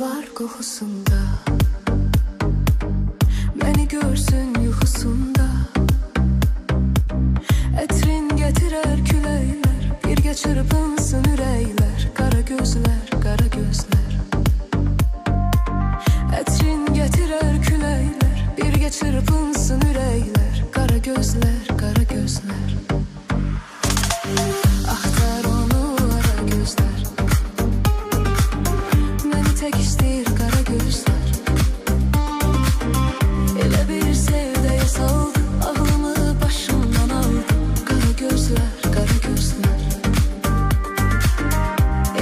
var kokusunda, beni görsün yuxusunda. Etrin getirer küleyler, birgə çırpınsın ürəklər. Qara gözlər, qara gözlər. Etrin getirer küleyler, birgə çırpınsın ürəklər. Qara gözlər, qara gözlər. Axtar onu ara gözlər, məni tək istəyir qara gözlər. Elə bir sevdəyə saldı, ağlımı başımdan aldı. Qara gözlər, qara gözlər.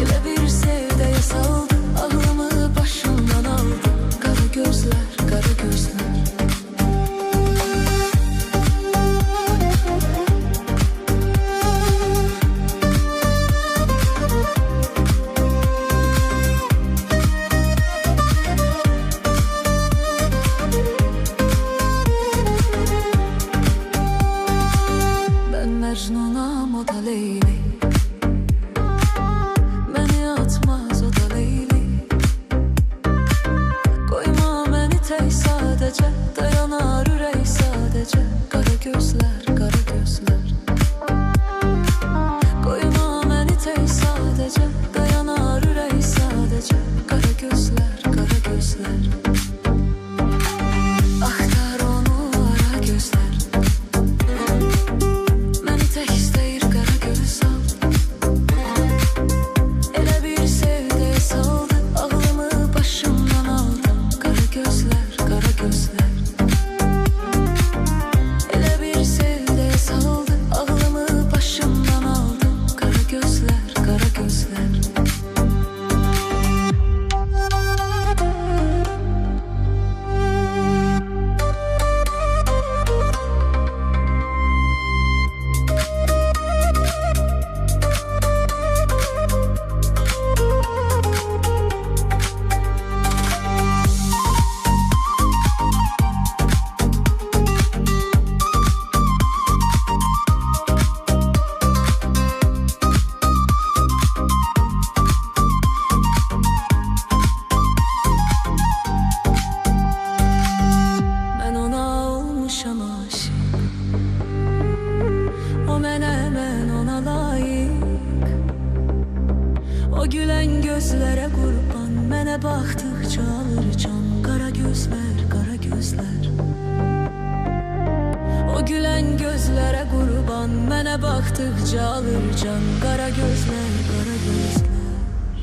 Elə bir sevdəyə saldı, ağlımı başımdan aldı. Qara gözlər, qara gözlər. Mecnunam o da Leyli, beni atmaz o da Leyli. Koyma beni tek sadece, dayanar ürək sadece. Qara gözlər, qara gözlər. Koyma beni tek sadece, dayanar ürək sadece. Qara gözlər, qara gözlər. Axtar onu ara gözlər, tek istəyir qara göz aldı. Elə bir sevdəyə saldı, ağlımı başımdan aldı. Qara gözlər, qara gözlər. Elə bir sevdəyə saldı, ağlımı başımdan aldı. Qara gözlər, qara gözlər. O mənə, mən ona layık. O gülən gözlərə qurban, mənə baxdıqca alır can. Qara gözlər, qara gözlər. O gülən gözlərə qurban, mənə baxdıqca alır can. Qara gözlər, qara gözlər.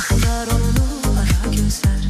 Axtar onu ara gözlər.